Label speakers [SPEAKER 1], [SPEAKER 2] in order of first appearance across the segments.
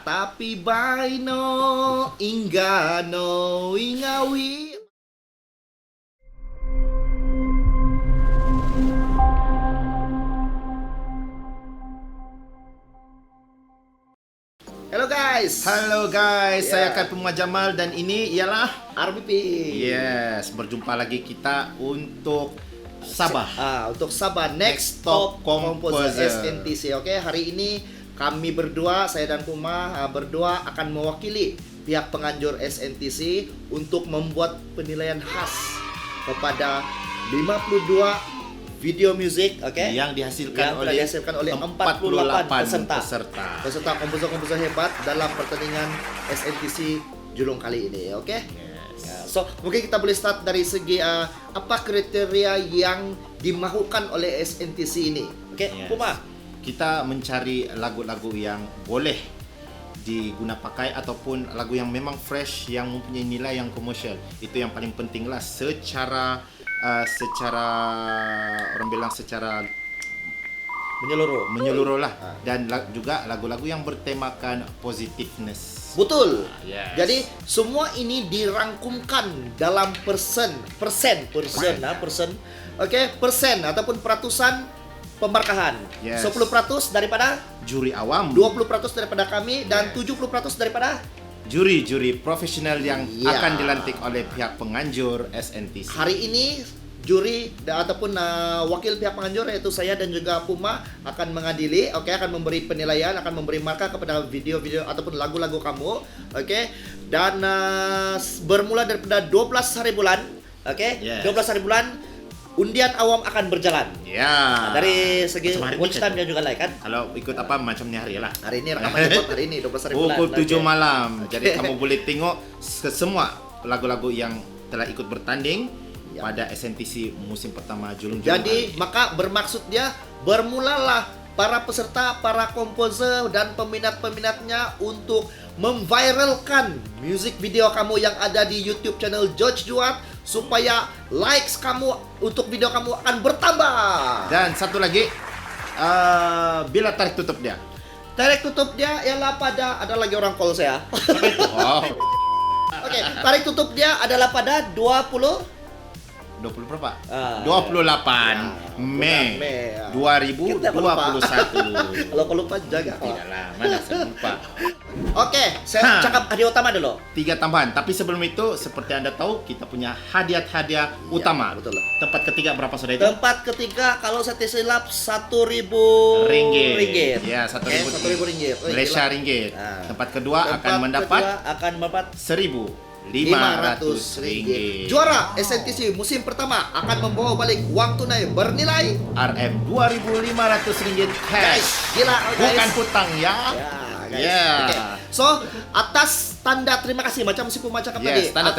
[SPEAKER 1] tapi baino ingano ingawi. Halo guys, saya akan Puma Jamal dan ini ialah
[SPEAKER 2] RBP.
[SPEAKER 1] Yes, berjumpa lagi kita untuk Sabah.
[SPEAKER 2] Untuk Sabah Next Top Composer SNTC. Oke, hari ini kami berdua, saya dan Puma berdua akan mewakili pihak penganjur SNTC untuk membuat penilaian khas kepada 52 video musik,
[SPEAKER 1] yang dihasilkan oleh
[SPEAKER 2] 48 peserta komposer-komposer hebat dalam pertandingan SNTC Julong kali ini, oke?
[SPEAKER 1] Yes.
[SPEAKER 2] So, mungkin kita boleh start dari segi apa kriteria yang dimahukan oleh SNTC ini, oke?
[SPEAKER 1] Yes.
[SPEAKER 2] Puma,
[SPEAKER 1] kita mencari lagu-lagu yang boleh diguna pakai ataupun lagu yang memang fresh, yang mempunyai nilai yang komersial. Itu yang paling penting lah secara orang bilang secara menyeluruh lah. Dan juga lagu-lagu yang bertemakan positiveness.
[SPEAKER 2] betul.
[SPEAKER 1] Yes.
[SPEAKER 2] Jadi semua ini dirangkumkan dalam persen ataupun peratusan pemberkahan.
[SPEAKER 1] Yes.
[SPEAKER 2] 10% daripada
[SPEAKER 1] Juri awam,
[SPEAKER 2] 20% daripada kami, dan 70% daripada
[SPEAKER 1] juri profesional yang akan dilantik oleh pihak penganjur SNTC.
[SPEAKER 2] hari ini. Juri ataupun wakil pihak penganjur yaitu saya dan juga Puma akan mengadili, akan memberi penilaian, akan memberi markah kepada video-video ataupun lagu-lagu kamu, dan bermula daripada 12 hari bulan, 12 hari bulan undian awam akan berjalan.
[SPEAKER 1] Ya.
[SPEAKER 2] Dari segi
[SPEAKER 1] Macam
[SPEAKER 2] watch time dan juga like kan.
[SPEAKER 1] Kalau ikut apa macamnya hari lah.
[SPEAKER 2] Hari ini rekaman buat hari ini 12 hari bulan.
[SPEAKER 1] Pukul 7 malam. Jadi kamu boleh tengok semua lagu-lagu yang telah ikut bertanding pada SNTC musim pertama Julong.
[SPEAKER 2] Jadi maka bermaksud dia bermulalah para peserta, para komposer dan peminat-peminatnya untuk memviralkan music video kamu yang ada di YouTube channel George Duat supaya likes kamu untuk video kamu akan bertambah.
[SPEAKER 1] Dan satu lagi, bila tarik tutup dia?
[SPEAKER 2] Tarik tutup dia ialah pada, ada lagi orang call saya.
[SPEAKER 1] Oh.
[SPEAKER 2] Tarik tutup dia adalah pada 20
[SPEAKER 1] berapa?
[SPEAKER 2] Ya.
[SPEAKER 1] 28 Mei
[SPEAKER 2] Mei,
[SPEAKER 1] 2021.
[SPEAKER 2] Kalau kau lupa jaga.
[SPEAKER 1] Tidaklah, mana saya lupa.
[SPEAKER 2] Saya cakap hadiah utama dulu.
[SPEAKER 1] 3 tambahan, tapi sebelum itu seperti Anda tahu kita punya hadiah utama.
[SPEAKER 2] Betul.
[SPEAKER 1] Tempat ketiga berapa sudah itu?
[SPEAKER 2] Tempat ketiga kalau saya tidak silap 1.000
[SPEAKER 1] ringgit. Ya, 1.000
[SPEAKER 2] ringgit.
[SPEAKER 1] Malaysia ringgit. Tempat kedua akan mendapat 1.500 ringgit.
[SPEAKER 2] Juara SNTC musim pertama akan membawa balik uang tunai bernilai
[SPEAKER 1] RM2.500 ringgit cash.
[SPEAKER 2] Gila,
[SPEAKER 1] Bukan hutang ya.
[SPEAKER 2] So, atas tanda terima kasih macam si Puma cakap tadi. Tanda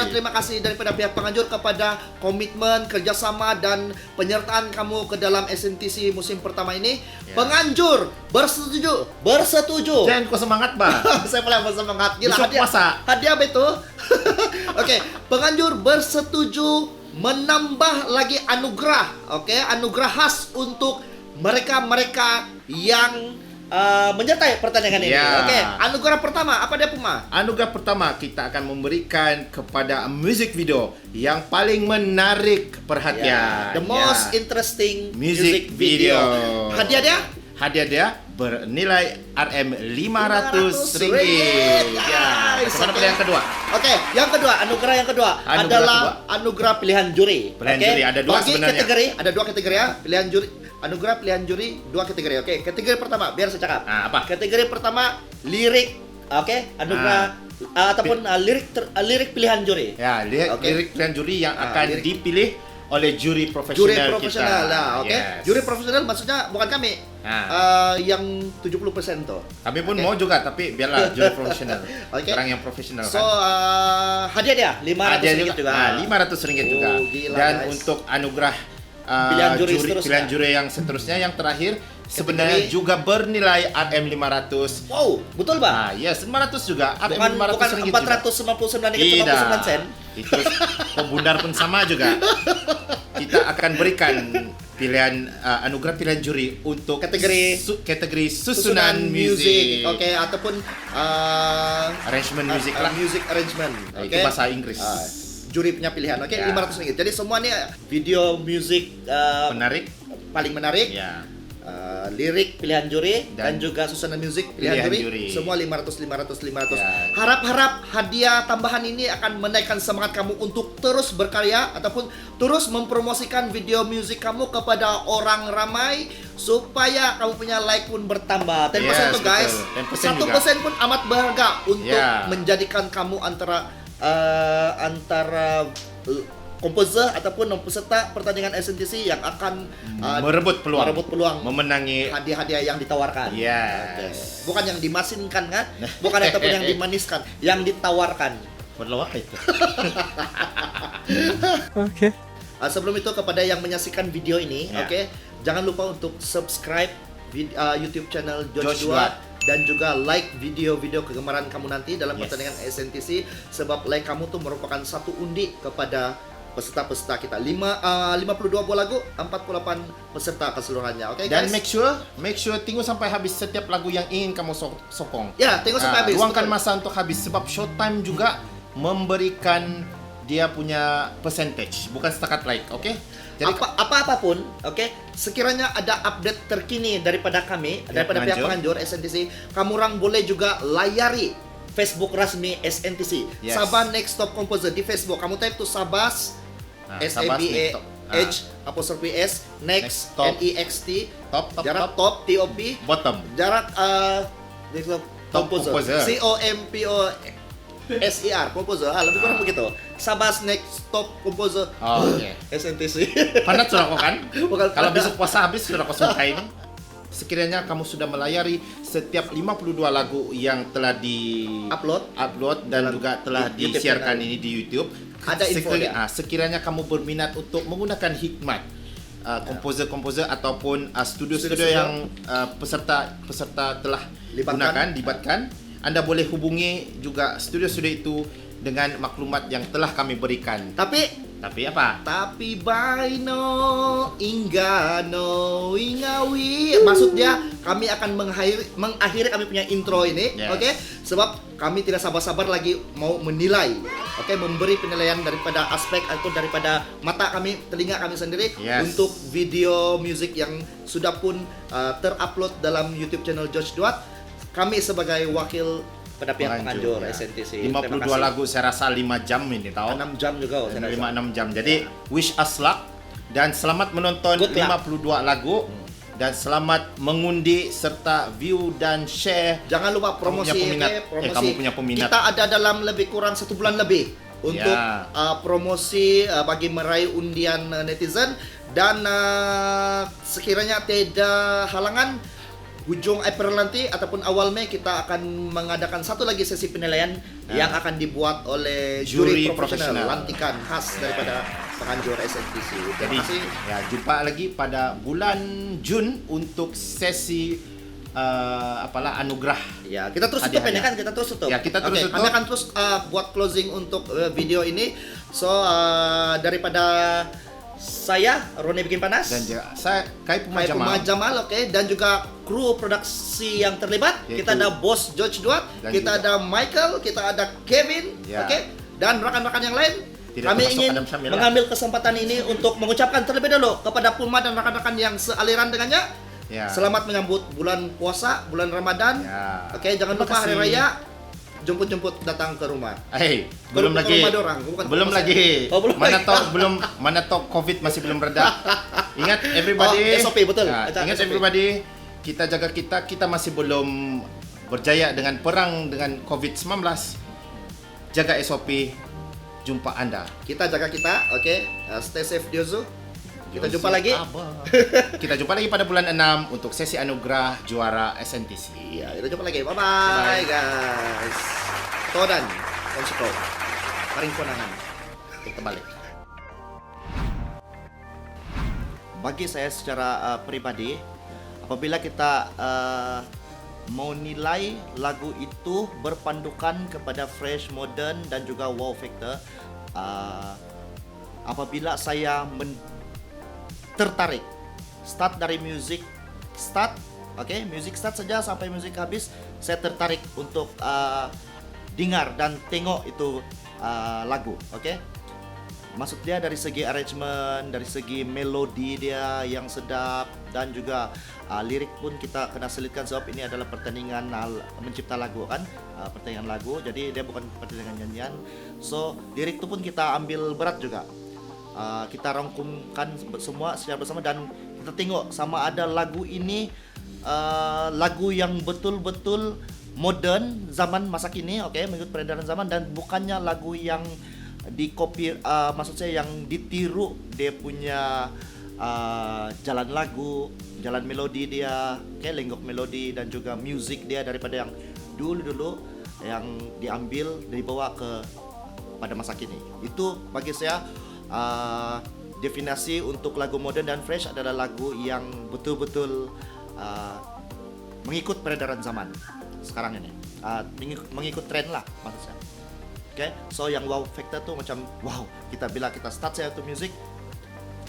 [SPEAKER 2] terima kasih daripada pihak penganjur kepada komitmen, kerjasama dan penyertaan kamu ke dalam SNTC musim pertama ini. Penganjur bersetuju.
[SPEAKER 1] Jangan kau semangat, Bang.
[SPEAKER 2] Saya mulai bersemangat. Gila,
[SPEAKER 1] besok puasa.
[SPEAKER 2] Hadiah betul. Penganjur bersetuju menambah lagi anugerah. Anugerah khas untuk mereka-mereka yang menyertai pertandingan ini. Anugerah pertama apa dia, Puma?
[SPEAKER 1] Anugerah pertama kita akan memberikan kepada music video yang paling menarik perhatian.
[SPEAKER 2] The most interesting
[SPEAKER 1] music video.
[SPEAKER 2] Hadiah dia
[SPEAKER 1] bernilai RM500 ringgit. Mana yang kedua?
[SPEAKER 2] Anugerah yang kedua adalah anugerah pilihan juri.
[SPEAKER 1] Juri ada dua sebenarnya.
[SPEAKER 2] Ada dua kategori ya. Anugerah pilihan juri 2 kategori. Kategori pertama biar saya cakap.
[SPEAKER 1] Apa?
[SPEAKER 2] Kategori pertama lirik. Anugerah ataupun lirik pilihan juri.
[SPEAKER 1] Ya, lirik pilihan juri yang akan dipilih oleh juri profesional kita.
[SPEAKER 2] Juri profesional maksudnya bukan kami. Yang 70% tuh.
[SPEAKER 1] Kami pun mau juga, tapi biarlah juri profesional. Orang yang profesional.
[SPEAKER 2] So, hadiah dia RM500 juga.
[SPEAKER 1] RM500 juga. Dan guys, untuk anugerah pilihan juri yang seterusnya, yang terakhir sebenarnya juga bernilai RM500.
[SPEAKER 2] Wow, betul Bang?
[SPEAKER 1] Yes, 500 juga.
[SPEAKER 2] Bukan 499 sen.
[SPEAKER 1] Itu pembundar pun sama juga. Kita akan berikan pilihan anugerah pilihan juri untuk kategori susunan
[SPEAKER 2] music.
[SPEAKER 1] music.
[SPEAKER 2] Oke, ataupun
[SPEAKER 1] Arrangement music lah.
[SPEAKER 2] music arrangement. Oke.
[SPEAKER 1] Itu bahasa Inggris.
[SPEAKER 2] Juri punya pilihan. Oke,
[SPEAKER 1] Ya.
[SPEAKER 2] RM500. Jadi semua nih video music
[SPEAKER 1] Menarik.
[SPEAKER 2] paling menarik.
[SPEAKER 1] Ya.
[SPEAKER 2] Lirik pilihan juri dan
[SPEAKER 1] Dan
[SPEAKER 2] juga susunan musik pilihan juri. Semua 500.
[SPEAKER 1] Ya.
[SPEAKER 2] Harap-harap hadiah tambahan ini akan menaikkan semangat kamu untuk terus berkarya ataupun terus mempromosikan video musik kamu kepada orang ramai supaya kamu punya like pun bertambah. 10%
[SPEAKER 1] Yes,
[SPEAKER 2] tuh guys.
[SPEAKER 1] betul. 10%
[SPEAKER 2] 1% pun amat berharga untuk
[SPEAKER 1] Ya.
[SPEAKER 2] menjadikan kamu antara komposer ataupun peserta pertandingan SNTC yang akan
[SPEAKER 1] Merebut peluang. Memenangi.
[SPEAKER 2] hadiah-hadiah yang ditawarkan.
[SPEAKER 1] Yes.
[SPEAKER 2] Bukan yang dimasinkan kan? Bukan ataupun yang dimaniskan, yang ditawarkan.
[SPEAKER 1] Berlawak itu.
[SPEAKER 3] Oke.
[SPEAKER 2] Sebelum itu kepada yang menyaksikan video ini,
[SPEAKER 1] Ya.
[SPEAKER 2] oke, jangan lupa untuk subscribe YouTube channel
[SPEAKER 1] George
[SPEAKER 2] George Duat dan juga like video-video kegemaran kamu nanti dalam
[SPEAKER 1] Yes.
[SPEAKER 2] pertandingan SNTC, sebab like kamu tuh merupakan satu undi kepada peserta-peserta kita. 52 buah lagu, 48 peserta keseluruhannya. Oke,
[SPEAKER 1] Dan
[SPEAKER 2] guys.
[SPEAKER 1] make sure tengok sampai habis setiap lagu yang ingin kamu sokong.
[SPEAKER 2] Ya, tengok sampai habis.
[SPEAKER 1] Luangkan
[SPEAKER 2] betul.
[SPEAKER 1] masa untuk habis sebab Showtime juga memberikan dia punya percentage, bukan setakat like, oke? Jadi
[SPEAKER 2] Apapun, oke, sekiranya ada update terkini daripada kami, daripada pihak penganjur SNTC, kamu orang boleh juga layari Facebook resmi SNTC.
[SPEAKER 1] Yes.
[SPEAKER 2] Sabah Next Top Composer di Facebook. Kamu type tuh Sabas
[SPEAKER 1] Sabas Next Top.
[SPEAKER 2] SABAH Next
[SPEAKER 1] Next Top.
[SPEAKER 2] NEXT
[SPEAKER 1] top
[SPEAKER 2] jarak top TOP
[SPEAKER 1] bottom.
[SPEAKER 2] jarak Next Top
[SPEAKER 1] Top
[SPEAKER 2] Composer
[SPEAKER 1] Composer.
[SPEAKER 2] COMPOSER Composer. Lebih kurang begitu. Sabas Next Top Composer
[SPEAKER 1] Oke.
[SPEAKER 2] SNTC.
[SPEAKER 1] Panat sudah kau kan?
[SPEAKER 2] Bukan
[SPEAKER 1] Kalau
[SPEAKER 2] panat.
[SPEAKER 1] besok puasa habis sudah kau sukai ini. Sekiranya kamu sudah melayari setiap 52 lagu yang telah upload dan
[SPEAKER 2] Dalam
[SPEAKER 1] juga telah
[SPEAKER 2] YouTube
[SPEAKER 1] disiarkan
[SPEAKER 2] channel.
[SPEAKER 1] ini di YouTube.
[SPEAKER 2] Ada info dia.
[SPEAKER 1] Sekiranya kamu berminat untuk menggunakan hikmat komposer-komposer ataupun studio-studio
[SPEAKER 2] Studio-studio.
[SPEAKER 1] yang peserta telah libatkan, Anda boleh hubungi juga studio-studio itu dengan maklumat yang telah kami berikan. Tapi apa?
[SPEAKER 2] Tapi baino ingano ingawi. Maksudnya kami akan mengakhiri kami punya intro ini,
[SPEAKER 1] Yes.
[SPEAKER 2] oke? Sebab kami tidak sabar-sabar lagi mau menilai, oke? Memberi penilaian daripada aspek atau daripada mata kami, telinga kami sendiri
[SPEAKER 1] Yes.
[SPEAKER 2] untuk video musik yang sudah pun terupload dalam YouTube channel George Duat. Kami sebagai wakil pada pihak penganjur
[SPEAKER 1] ya.
[SPEAKER 2] SNTC.
[SPEAKER 1] 52 lagu saya rasa 5 jam ini tahu.
[SPEAKER 2] 6 jam juga. saya rasa.
[SPEAKER 1] 5-6 jam. Jadi wish us luck dan selamat menonton
[SPEAKER 2] Good luck.
[SPEAKER 1] 52 lagu dan selamat mengundi serta view dan share.
[SPEAKER 2] Jangan lupa promosi,
[SPEAKER 1] Kamu punya peminat.
[SPEAKER 2] oke? Promosi.
[SPEAKER 1] Kamu punya peminat.
[SPEAKER 2] Kita ada dalam lebih kurang 1 bulan lebih untuk
[SPEAKER 1] Ya.
[SPEAKER 2] promosi bagi meraih undian netizen dan sekiranya tidak halangan hujung April nanti ataupun awal Mei kita akan mengadakan satu lagi sesi penilaian yang akan dibuat oleh juri
[SPEAKER 1] Juri
[SPEAKER 2] profesional
[SPEAKER 1] profesional.
[SPEAKER 2] lantikan khas daripada penganjur SNTC.
[SPEAKER 1] Jadi
[SPEAKER 2] Terima kasih.
[SPEAKER 1] ya jumpa lagi pada bulan Jun untuk sesi anugerah.
[SPEAKER 2] Ya, kita terus tutup
[SPEAKER 1] Hadiah-hadiah.
[SPEAKER 2] ini kan, kita terus tutup.
[SPEAKER 1] Ya, kita terus
[SPEAKER 2] Oke,
[SPEAKER 1] tutup.
[SPEAKER 2] kami akan terus buat closing untuk video ini. So, daripada saya Roni Bikin Panas
[SPEAKER 1] Dan juga saya Kai Puma
[SPEAKER 2] Kai Puma
[SPEAKER 1] Jamal.
[SPEAKER 2] Jamal, oke, dan juga kru produksi yang terlibat.
[SPEAKER 1] Yaitu-
[SPEAKER 2] Kita ada Bos George Duat,
[SPEAKER 1] Dan
[SPEAKER 2] kita
[SPEAKER 1] juga-
[SPEAKER 2] ada Michael, kita ada Kevin,
[SPEAKER 1] Ya.
[SPEAKER 2] oke, dan rekan-rekan yang lain.
[SPEAKER 1] Tidak
[SPEAKER 2] Kami
[SPEAKER 1] termasuk
[SPEAKER 2] ingin
[SPEAKER 1] Adam Syamila.
[SPEAKER 2] mengambil kesempatan ini untuk mengucapkan terlebih dahulu kepada Puma dan rekan-rekan yang sealiran dengannya.
[SPEAKER 1] Ya.
[SPEAKER 2] Selamat menyambut bulan puasa, bulan Ramadan.
[SPEAKER 1] Ya.
[SPEAKER 2] Oke, jangan
[SPEAKER 1] Terima
[SPEAKER 2] lupa hari
[SPEAKER 1] kasih.
[SPEAKER 2] raya jemput-jemput datang ke rumah.
[SPEAKER 1] Belum
[SPEAKER 2] Ke
[SPEAKER 1] lagi.
[SPEAKER 2] rumah dorang, bukan ke
[SPEAKER 1] Belum
[SPEAKER 2] rumah
[SPEAKER 1] lagi.
[SPEAKER 2] saya. Oh, belum
[SPEAKER 1] mana
[SPEAKER 2] lagi.
[SPEAKER 1] mana tahu COVID masih belum reda. Ingat everybody.
[SPEAKER 2] Oh, SOP, betul.
[SPEAKER 1] Ya,
[SPEAKER 2] Ada
[SPEAKER 1] ingat
[SPEAKER 2] SOP.
[SPEAKER 1] everybody. Kita jaga kita masih belum berjaya dengan perang dengan COVID-19. Jaga SOP. Jumpa Anda.
[SPEAKER 2] Kita jaga kita, oke. Stay safe Diozu. Kita jumpa lagi.
[SPEAKER 1] Kita jumpa lagi pada bulan 6 untuk sesi anugerah juara SNTC.
[SPEAKER 2] Iya, kita jumpa lagi. Bye
[SPEAKER 1] Bye.
[SPEAKER 2] guys. Todan, Konsiko. Paring konangan.
[SPEAKER 1] Kita balik.
[SPEAKER 2] Bagi saya secara pribadi, apabila kita mau nilai lagu itu berpandukan kepada fresh, modern dan juga wow factor, apabila saya tertarik start dari music start, oke, music start saja sampai music habis, saya tertarik untuk dengar dan tengok itu lagu, oke. Maksud dia dari segi arrangement, dari segi melodi dia yang sedap, dan juga lirik pun kita kena selitkan sebab ini adalah pertandingan mencipta lagu kan, pertandingan lagu, jadi dia bukan pertandingan nyanyian. So lirik itu pun kita ambil berat juga, kita rangkumkan semua secara bersama dan kita tengok sama ada lagu ini lagu yang betul-betul modern zaman masa kini, oke, mengikut peredaran zaman, dan bukannya lagu yang dikopi, maksud saya yang ditiru dia punya jalan lagu, jalan melodi dia, lenggok melodi dan juga musik dia daripada yang dulu yang diambil dibawa ke pada masa kini. Itu bagi saya definisi untuk lagu modern dan fresh adalah lagu yang betul-betul mengikut peredaran zaman sekarang ini, mengikut tren lah maksud saya. Oke, so yang wow factor tuh macam wow, bila kita start saya tuh music,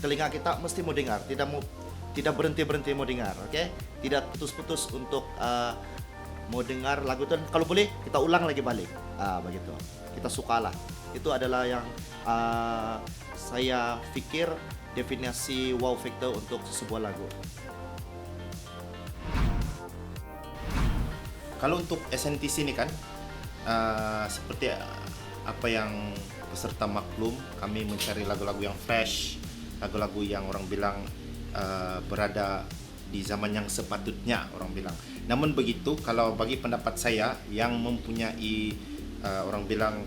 [SPEAKER 2] telinga kita mesti mau dengar, tidak berhenti mau dengar, oke, tidak putus-putus untuk mau dengar lagu itu, kalau boleh kita ulang lagi balik, begitu, kita sukalah. Itu adalah yang saya pikir definisi wow factor untuk sebuah lagu.
[SPEAKER 1] Kalau untuk SNTC ini kan seperti apa yang peserta maklum, kami mencari lagu-lagu yang fresh, lagu-lagu yang orang bilang berada di zaman yang sepatutnya orang bilang. Namun begitu, kalau bagi pendapat saya yang mempunyai orang bilang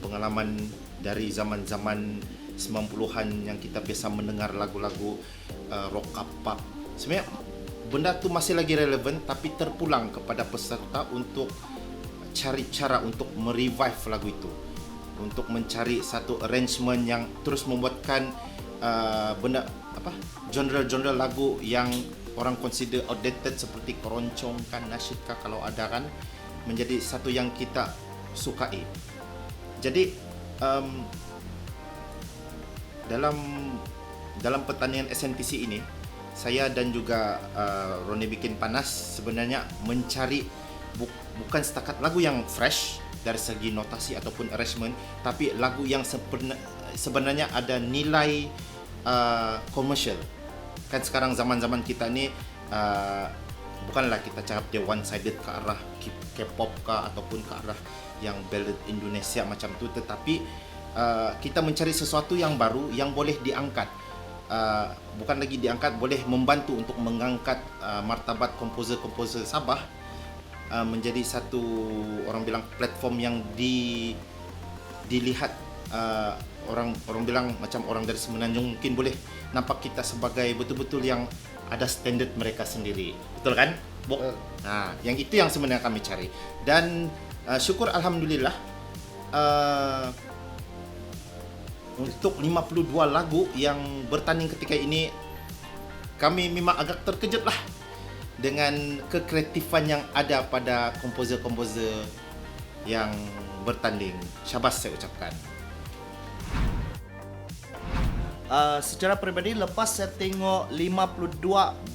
[SPEAKER 1] pengalaman dari zaman-zaman 90-an yang kita biasa mendengar lagu-lagu rock pop, sebenarnya benda tu masih lagi relevan, tapi terpulang kepada peserta untuk cari cara untuk merevive lagu itu, untuk mencari satu arrangement yang terus membuatkan genre lagu yang orang consider outdated seperti keroncong kan, nasyid kah kalau ada kan, menjadi satu yang kita sukai. Jadi dalam pertandingan SNTC ini, saya dan juga Roni Bikin Panas sebenarnya mencari bukan setakat lagu yang fresh dari segi notasi ataupun arrangement, tapi lagu yang sebenarnya ada nilai komersial. Kan sekarang zaman-zaman kita ni bukanlah kita cakap dia one sided ke arah K-pop kah ataupun ke arah yang ballad Indonesia macam tu, tetapi kita mencari sesuatu yang baru yang boleh diangkat. Bukan lagi diangkat, boleh membantu untuk mengangkat martabat komposer-komposer Sabah menjadi satu orang bilang platform yang dilihat orang bilang macam orang dari Semenanjung mungkin boleh nampak kita sebagai betul-betul yang ada standard mereka sendiri, betul kan, Bok? Nah, yang itu yang sebenarnya kami cari, dan syukur alhamdulillah untuk 52 lagu yang bertanding ketika ini, kami memang agak terkejut lah dengan kekreatifan yang ada pada komposer-komposer yang bertanding. Syabas saya ucapkan.
[SPEAKER 2] Secara peribadi, lepas saya tengok 52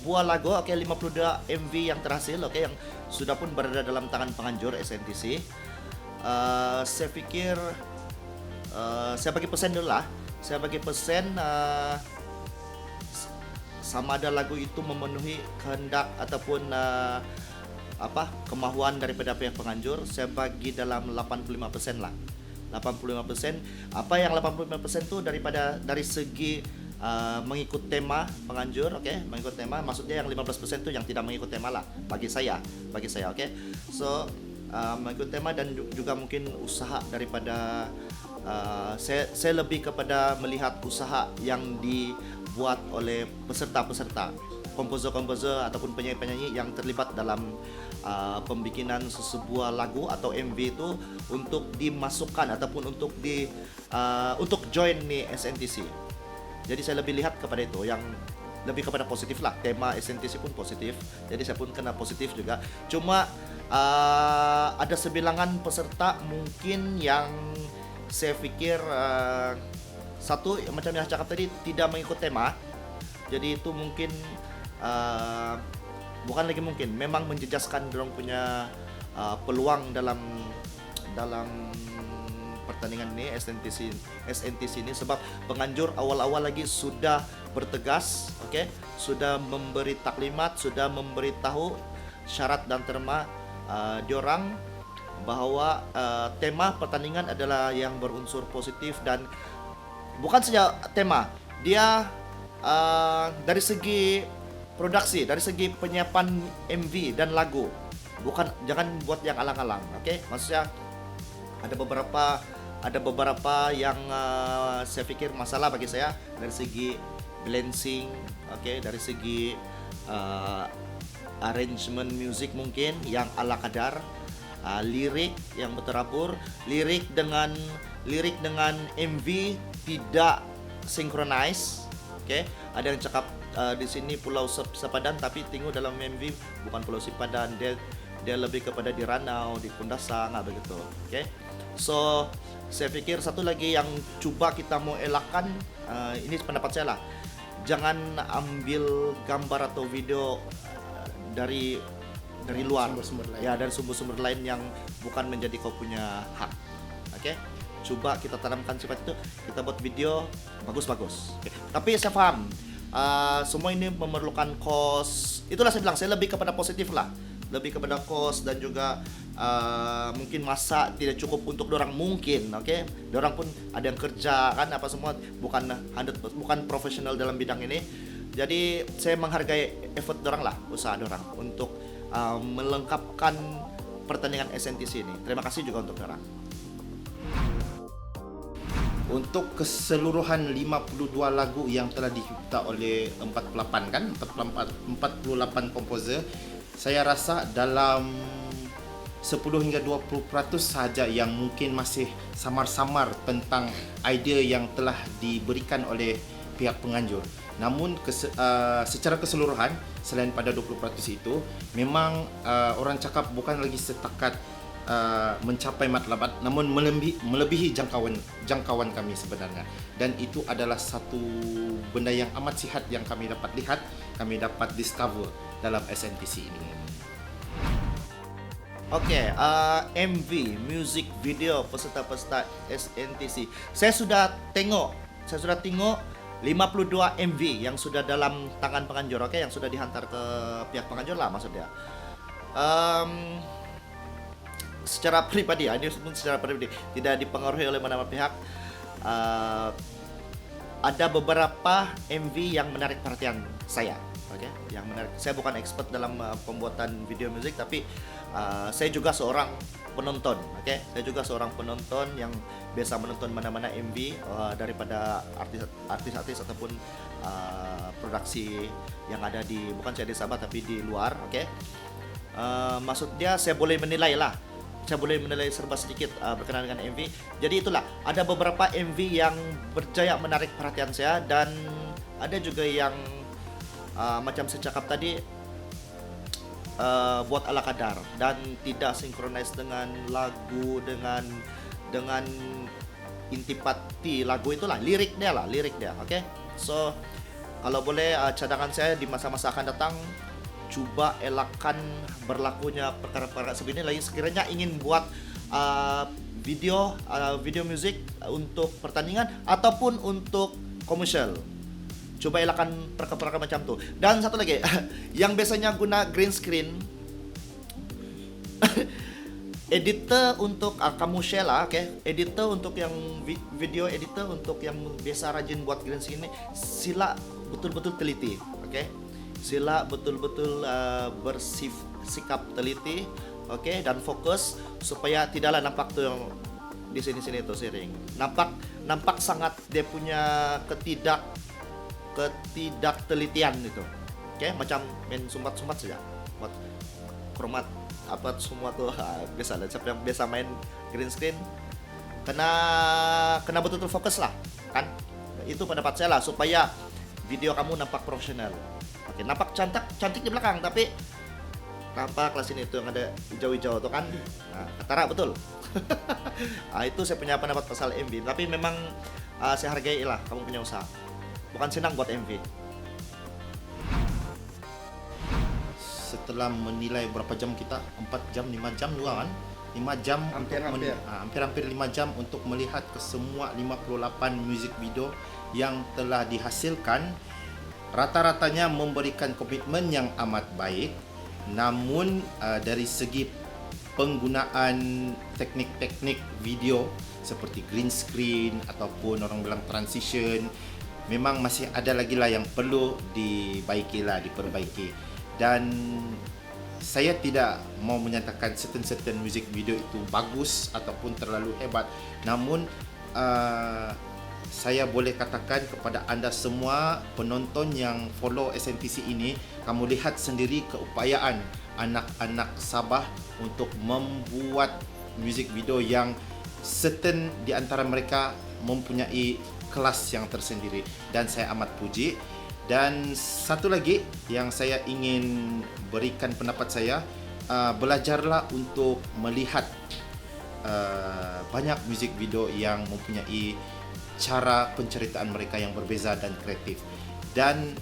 [SPEAKER 2] buah lagu, 52 MV yang terhasil, yang sudah pun berada dalam tangan penganjur SNTC, saya fikir saya bagi persen dulu lah. Saya bagi persen sama ada lagu itu memenuhi kehendak ataupun kemahuan daripada pihak penganjur. Saya bagi dalam 85% lah. 85%. Apa yang 85% tu dari segi mengikut tema penganjur, mengikut tema. Maksudnya yang 15% tu yang tidak mengikut tema lah bagi saya, So mengikut tema dan juga mungkin usaha daripada saya lebih kepada melihat usaha yang dibuat oleh peserta-peserta, komposer-komposer ataupun penyanyi-penyanyi yang terlibat dalam pembikinan sebuah lagu atau MV itu untuk dimasukkan ataupun untuk join nih SNTC. Jadi saya lebih lihat kepada itu, yang lebih kepada positif lah. Tema SNTC pun positif, jadi saya pun kena positif juga. Cuma ada sebilangan peserta mungkin yang saya fikir satu macam yang saya cakap tadi tidak mengikut tema. Jadi itu mungkin bukan lagi mungkin, memang menjejaskan dorong punya peluang dalam pertandingan ini SNTC ini, sebab penganjur awal-awal lagi sudah bertegas, oke, sudah memberi taklimat, sudah memberitahu syarat dan terma diorang bahwa tema pertandingan adalah yang berunsur positif, dan bukan saja tema, dia dari segi produksi, dari segi penyiapan MV dan lagu, jangan buat yang alang-alang, oke? Maksudnya ada beberapa yang saya pikir masalah bagi saya dari segi balancing, oke, dari segi arrangement musik mungkin yang ala kadar, lirik yang berterabur, lirik dengan MV tidak synchronize, oke. Ada yang cakap di sini Pulau Sepadan, tapi tengok dalam MV bukan Pulau Sepadan, dia lebih kepada di Ranau, di Kundasang, begitu, oke. So saya pikir satu lagi yang coba kita mau elakkan, ini pendapat saya lah, jangan ambil gambar atau video dari luar,
[SPEAKER 1] Sumber-sumber lain.
[SPEAKER 2] ya, dari sumber-sumber lain yang bukan menjadi kau punya hak, oke. Coba kita tanamkan sifat itu, kita buat video bagus-bagus. Tapi saya paham semua ini memerlukan cost. Itulah saya bilang, saya lebih kepada positif lah, lebih kepada cost, dan juga mungkin masa tidak cukup untuk dorang mungkin, oke. Dorang pun ada yang kerja kan, apa semua, bukan profesional dalam bidang ini. Jadi saya menghargai effort dorang lah, usaha dorang untuk melengkapkan pertandingan SNTC ini. Terima kasih juga untuk dorang.
[SPEAKER 1] Untuk keseluruhan 52 lagu yang telah dicipta oleh 48 kan, 48 komposer, saya rasa dalam 10 hingga 20% sahaja yang mungkin masih samar-samar tentang idea yang telah diberikan oleh pihak penganjur. Namun secara keseluruhan, selain pada 20% itu, memang orang cakap bukan lagi setakat mencapai matlabat, namun melebihi jangkauan kami sebenarnya. Dan itu adalah satu benda yang amat sihat yang kami dapat lihat, kami dapat discover dalam SNTC ini.
[SPEAKER 2] Oke, MV, music video peserta-peserta SNTC. Saya sudah tengok 52 MV yang sudah dalam tangan penganjur, oke, yang sudah dihantar ke pihak penganjur lah maksudnya. Secara pribadi, ini secara pribadi tidak dipengaruhi oleh mana-mana pihak. Ada beberapa MV yang menarik perhatian saya, oke, yang menarik. Saya bukan expert dalam pembuatan video musik, tapi saya juga seorang penonton, oke. Saya juga seorang penonton yang biasa menonton mana-mana MV daripada artis-artis ataupun produksi yang ada di, bukan saya di Sabah tapi di luar, oke. Maksudnya saya boleh menilai lah. Saya boleh menilai serba sedikit berkenaan dengan MV. Jadi itulah, ada beberapa MV yang berjaya menarik perhatian saya, dan ada juga yang macam saya cakap tadi, buat ala kadar dan tidak sinkronis dengan lagu, dengan intipati lagu itulah, lirik dia, oke. So kalau boleh, cadangan saya di masa-masa akan datang, coba elakkan berlakunya perkara-perkara seperti ini lagi. Sekiranya ingin buat video musik untuk pertandingan ataupun untuk komersial, coba elakkan perkara-perkara macam tuh. Dan satu lagi, yang biasanya guna green screen, editor untuk komersial lah, oke. Editor untuk yang video editor, untuk yang biasa rajin buat green screen ini, sila betul-betul teliti, oke. Sila betul-betul bersikap teliti, oke, dan fokus supaya tidaklah nampak tuh yang di sini-sini tuh siring. Nampak sangat dia punya ketidaktelitian itu. Oke, macam main sumbat-sumbat saja. Buat kromat apa semua tuh biasa lah. Siapa yang biasa main green screen kena betul-betul fokus lah, kan? Itu pendapat saya lah, supaya video kamu nampak profesional. Oke, nampak cantik di belakang, tapi nampak lah sini tuh yang ada hijau-hijau tuh kan. Nah, ketara betul. Itu saya punya pendapat pasal MV. Tapi memang saya hargai lah kamu punya usaha. Bukan senang buat MV.
[SPEAKER 1] setelah menilai berapa jam kita, 4 jam 5 jam juga kan, 5 jam hampir 5 jam untuk melihat ke semua 58 music video yang telah dihasilkan. Rata-ratanya memberikan komitmen yang amat baik, namun dari segi penggunaan teknik-teknik video seperti green screen ataupun orang bilang transition, memang masih ada lagi lah yang perlu diperbaiki. Dan saya tidak mau menyatakan certain music video itu bagus ataupun terlalu hebat, namun saya boleh katakan kepada anda semua penonton yang follow SNTC ini, kamu lihat sendiri keupayaan anak-anak Sabah untuk membuat music video yang certain di antara mereka mempunyai kelas yang tersendiri, dan saya amat puji. Dan satu lagi yang saya ingin berikan pendapat saya, belajarlah untuk melihat banyak music video yang mempunyai cara penceritaan mereka yang berbeza dan kreatif. Dan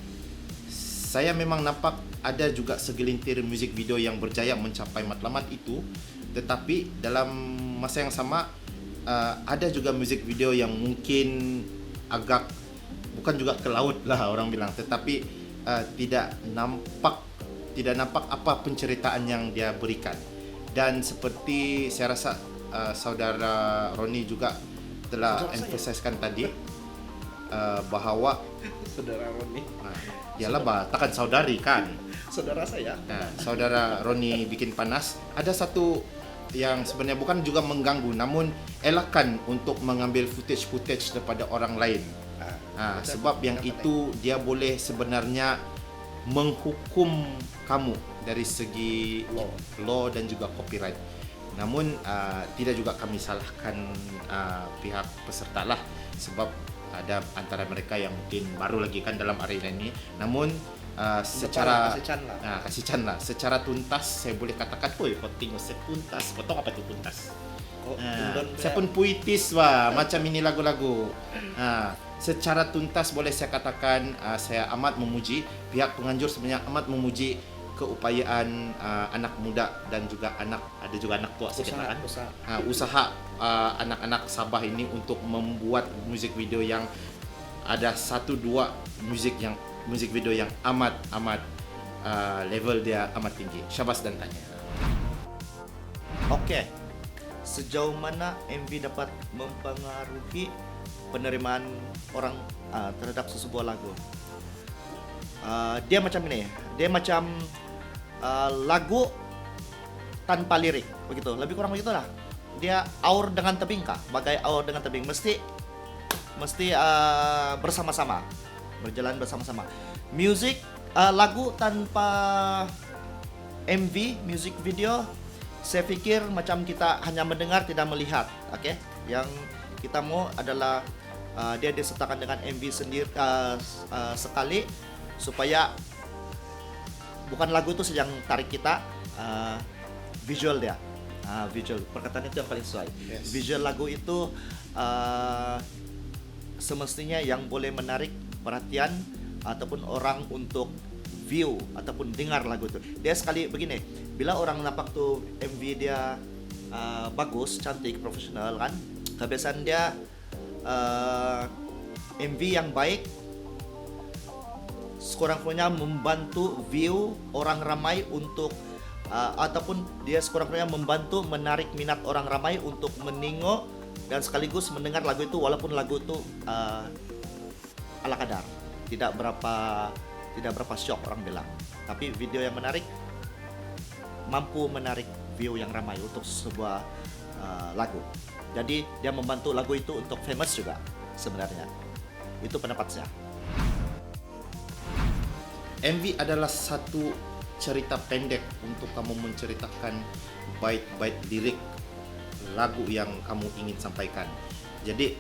[SPEAKER 1] saya memang nampak ada juga segelintir music video yang berjaya mencapai matlamat itu, tetapi dalam masa yang sama ada juga music video yang mungkin agak bukan juga ke laut lah orang bilang, tetapi tidak nampak apa penceritaan yang dia berikan. Dan seperti saya rasa saudara Roni juga telah emphasiskan tadi, bahawa
[SPEAKER 2] Saudara Roni,
[SPEAKER 1] yalah takkan saudari kan,
[SPEAKER 2] saudara saya.
[SPEAKER 1] Saudara Roni bikin panas, ada satu yang sebenarnya bukan juga mengganggu, namun elakkan untuk mengambil footage daripada orang lain. Sebab yang itu dia boleh sebenarnya menghukum kamu dari segi law dan juga copyright. Namun tidak juga kami salahkan pihak peserta lah, sebab ada antara mereka yang mungkin baru lagi kan dalam arena ini. Namun secara kasihcan lah, secara tuntas saya boleh katakan, kau tengok saya tuntas, kau tahu apa itu tuntas? Saya pun puitis macam ini lagu-lagu. Secara tuntas boleh saya katakan, saya amat memuji pihak penganjur, sebenarnya amat memuji keupayaan anak muda dan juga ada juga anak tua sedikit kan, usaha anak-anak Sabah ini untuk membuat music video yang ada 1-2 music video yang amat level dia amat tinggi. Syabas dan tanya.
[SPEAKER 2] Oke, sejauh mana MV dapat mempengaruhi penerimaan orang terhadap sebuah lagu? Dia macam ini, dia macam lagu tanpa lirik, begitu, lebih kurang begitu lah. Dia aur dengan tebing kah? Bagai aur dengan tebing, mesti bersama-sama, berjalan bersama-sama. Lagu tanpa MV, music video, saya pikir macam kita hanya mendengar tidak melihat. Oke, yang kita mau adalah dia disertakan dengan MV sendiri sekali, supaya bukan lagu itu yang tarik kita, visual dia, visual, perkataan itu yang paling sesuai.
[SPEAKER 1] Yes.
[SPEAKER 2] Visual lagu itu semestinya yang boleh menarik perhatian ataupun orang untuk view ataupun dengar lagu itu. Dia sekali begini, bila orang nampak tuh MV dia bagus, cantik, profesional kan, kebiasaan dia MV yang baik sekurang-kurangnya membantu view orang ramai untuk ataupun dia sekurang-kurangnya membantu menarik minat orang ramai untuk menengok dan sekaligus mendengar lagu itu, walaupun lagu itu ala kadar, tidak berapa shock orang bilang, tapi video yang menarik mampu menarik view yang ramai untuk sebuah lagu. Jadi dia membantu lagu itu untuk famous juga sebenarnya. Itu pendapat saya.
[SPEAKER 1] MV adalah satu cerita pendek untuk kamu menceritakan bait-bait lirik lagu yang kamu ingin sampaikan. Jadi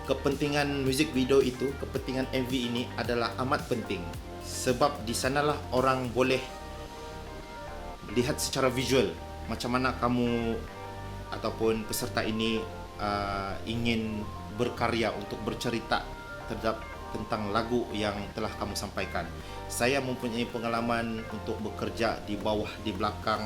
[SPEAKER 1] kepentingan music video itu, kepentingan MV ini adalah amat penting, sebab di sanalah orang boleh lihat secara visual macam mana kamu ataupun peserta ini ingin berkarya untuk bercerita terhadap tentang lagu yang telah kamu sampaikan. Saya mempunyai pengalaman untuk bekerja di bawah, di belakang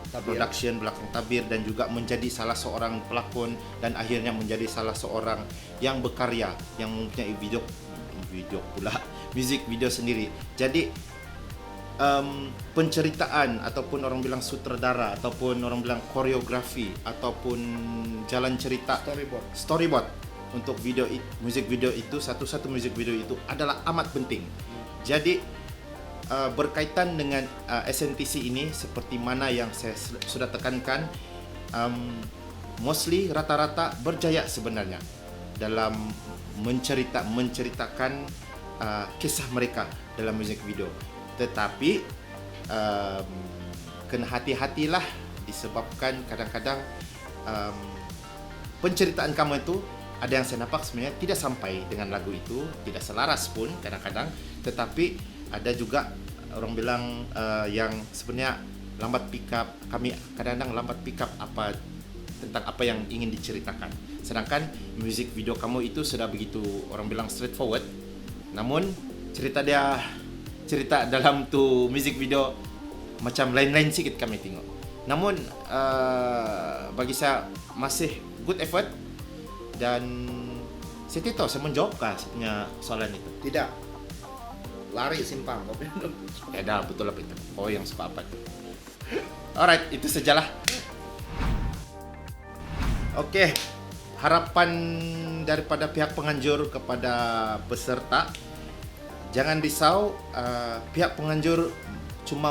[SPEAKER 2] Tabir.
[SPEAKER 1] production, belakang tabir, dan juga menjadi salah seorang pelakon dan akhirnya menjadi salah seorang yang berkarya, yang mempunyai video pula, music video sendiri. Jadi penceritaan ataupun orang bilang sutradara ataupun orang bilang koreografi ataupun jalan cerita, storyboard untuk music video itu, satu-satu music video itu adalah amat penting. Jadi berkaitan dengan SNTC ini, seperti mana yang saya sudah tekankan, mostly rata-rata berjaya sebenarnya dalam menceritakan kisah mereka dalam music video. Tetapi kena hati-hatilah, disebabkan kadang-kadang penceritaan kamu itu ada yang saya nampak sebenarnya tidak sampai dengan lagu itu, tidak selaras pun kadang-kadang. Tetapi ada juga orang bilang yang sebenarnya lambat pick up. Kami kadang-kadang lambat pick up tentang apa yang ingin diceritakan. Sedangkan music video kamu itu sudah begitu orang bilang straightforward. Namun cerita dalam tu music video macam lain-lain sikit kami tengok. Namun bagi saya masih good effort, dan saya tidak tahu saya menjawabkah saya punya soalan itu.
[SPEAKER 2] Tidak. Lari simpang.
[SPEAKER 1] Ya dah, betul lah itu. Oh, yang suka apa itu. Alright, itu sajalah. Oke, harapan daripada pihak penganjur kepada peserta, jangan risau, pihak penganjur cuma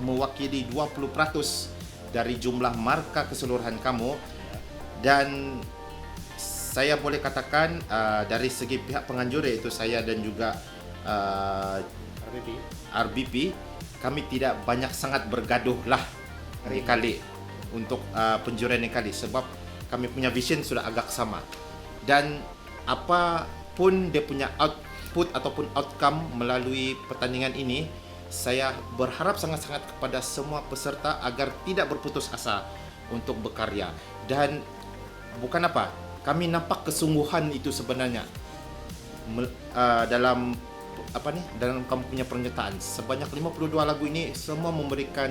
[SPEAKER 1] mewakili 20% dari jumlah markah keseluruhan kamu. Dan saya boleh katakan dari segi pihak penganjur, iaitu saya dan juga RBP, kami tidak banyak sangat bergaduh lah ini kali untuk penjurian ini kali, sebab kami punya vision sudah agak sama. Dan apapun dia punya output ataupun outcome melalui pertandingan ini, saya berharap sangat-sangat kepada semua peserta agar tidak berputus asa untuk berkarya. Dan bukan apa, kami nampak kesungguhan itu sebenarnya dalam kamu punya pernyataan. Sebanyak 52 lagu ini semua memberikan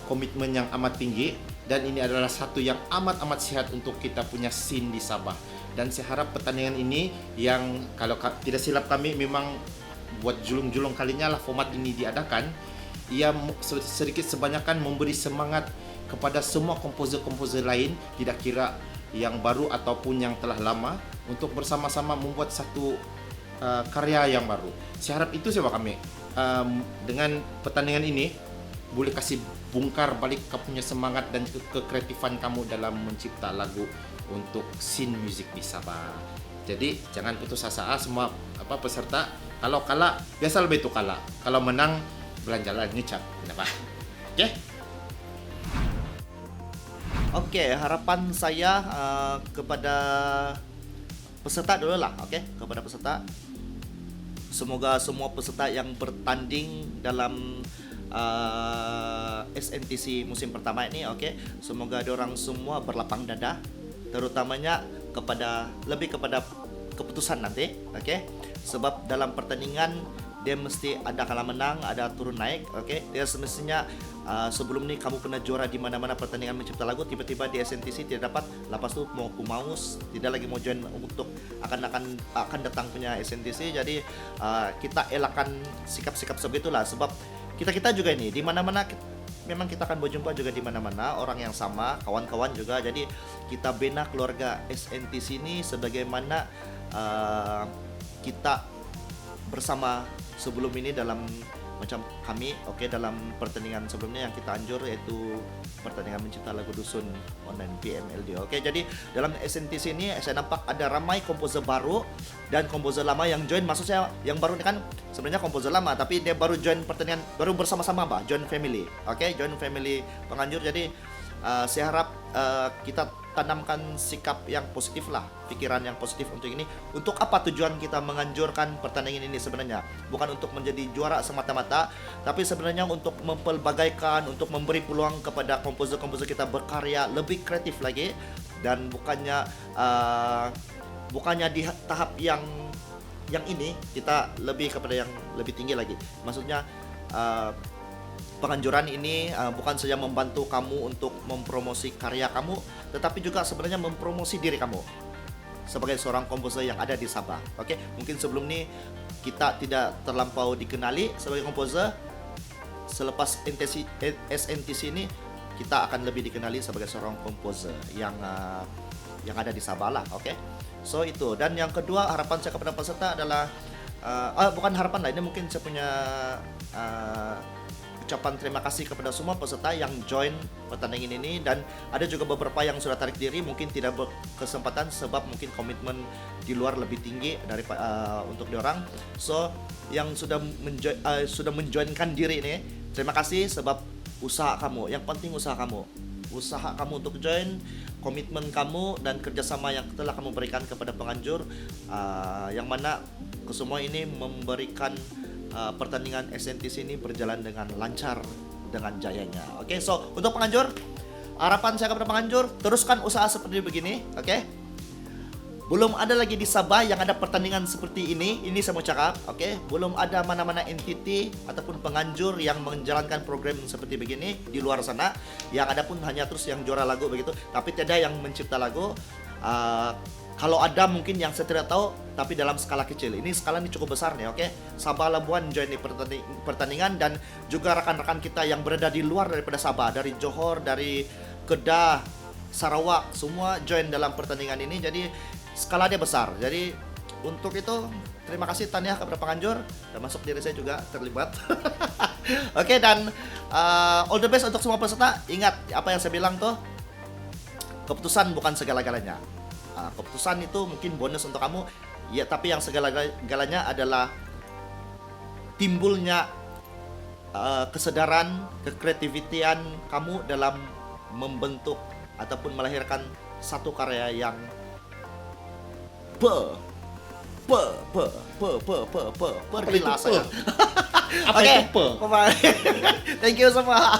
[SPEAKER 1] komitmen yang amat tinggi, dan ini adalah satu yang amat sehat untuk kita punya scene di Sabah. Dan saya harap pertandingan ini, yang kalau tidak silap kami memang buat julung-julung kalinya lah format ini diadakan, ia sedikit sebanyakan memberi semangat kepada semua komposer-komposer lain, tidak kira yang baru ataupun yang telah lama, untuk bersama-sama membuat satu karya yang baru. Saya harap itu sebab kami dengan pertandingan ini boleh kasih bongkar balik kau punya semangat dan kekreatifan kamu dalam mencipta lagu untuk scene music di Sabah. Jadi jangan putus asa semua peserta. Kalau kalah biasa lebih itu kalah. Kalau menang belanjalan ngecap. Kenapa? Oke?
[SPEAKER 2] Oke, harapan saya kepada peserta dulu lah. Oke, kepada peserta. Semoga semua peserta yang bertanding dalam SNTC musim pertama ini, semoga diorang semua berlapang dada, terutamanya lebih kepada keputusan nanti, sebab dalam pertandingan dia mesti ada kalah menang, ada turun naik, dia semestinya sebelum ni kamu pernah juara di mana-mana pertandingan mencipta lagu, tiba-tiba di SNTC tidak dapat, lepas tu mau tidak lagi mau join untuk akan datang punya SNTC. Jadi kita elakkan sikap-sikap sebegitulah, sebab kita juga ini di mana-mana memang kita akan berjumpa juga di mana-mana orang yang sama, kawan-kawan juga. Jadi kita bina keluarga SNTC ini sebagaimana kita bersama sebelum ini dalam macam kami, dalam pertandingan sebelumnya yang kita anjur, yaitu pertandingan mencipta lagu dusun online PMLD. Jadi dalam SNTC ini saya nampak ada ramai komposer baru dan komposer lama yang join. Maksud saya yang baru ini kan sebenarnya komposer lama, tapi dia baru join pertandingan, baru bersama-sama join family. Join family penganjur. Jadi saya harap kita tanamkan sikap yang positif lah, pikiran yang positif untuk ini. Untuk apa tujuan kita menganjurkan pertandingan ini sebenarnya? Bukan untuk menjadi juara semata-mata, tapi sebenarnya untuk mempelbagaikan, untuk memberi peluang kepada komposer-komposer kita berkarya lebih kreatif lagi, dan bukannya bukannya di tahap yang ini kita lebih kepada yang lebih tinggi lagi. Maksudnya penganjuran ini bukan saja membantu kamu untuk mempromosi karya kamu, tetapi juga sebenarnya mempromosi diri kamu sebagai seorang komposer yang ada di Sabah. Oke, mungkin sebelum ini kita tidak terlampau dikenali sebagai komposer. Selepas SNTC ini kita akan lebih dikenali sebagai seorang komposer yang ada di Sabah lah. Oke, so itu. Dan yang kedua, harapan saya kepada peserta adalah bukan harapan lah, ini mungkin saya punya ucapan terima kasih kepada semua peserta yang join pertandingan ini, dan ada juga beberapa yang sudah tarik diri, mungkin tidak berkesempatan sebab mungkin komitmen di luar lebih tinggi dari untuk diorang. So yang sudah menjoinkan diri ini, terima kasih sebab usaha kamu, yang penting usaha kamu untuk join, komitmen kamu dan kerjasama yang telah kamu berikan kepada penganjur, yang mana kesemua ini memberikan pertandingan SNTC ini berjalan dengan lancar, dengan jayanya. Oke, so untuk penganjur, harapan saya kepada penganjur, teruskan usaha seperti begini. Oke, belum ada lagi di Sabah yang ada pertandingan seperti ini saya mau cakap. Oke, belum ada mana-mana entiti ataupun penganjur yang menjalankan program seperti begini di luar sana. Yang ada pun hanya terus yang juara lagu begitu, tapi tidak yang mencipta lagu. Kalau ada mungkin yang saya tidak tahu, tapi dalam skala kecil. Ini skala ini cukup besar nih, oke? Sabah Labuan join di pertandingan, dan juga rekan-rekan kita yang berada di luar daripada Sabah, dari Johor, dari Kedah, Sarawak, semua join dalam pertandingan ini. Jadi skala dia besar. Jadi untuk itu terima kasih Tania kepada penganjur, dan masuk diri saya juga terlibat. Oke, dan all the best untuk semua peserta. Ingat apa yang saya bilang tuh, keputusan bukan segala-galanya. Keputusan itu mungkin bonus untuk kamu, ya, tapi yang segala-galanya adalah timbulnya kesadaran, kekreativitian kamu dalam membentuk ataupun melahirkan satu karya yang pergilah saya.
[SPEAKER 1] Apa itu pe?
[SPEAKER 2] Thank you semua.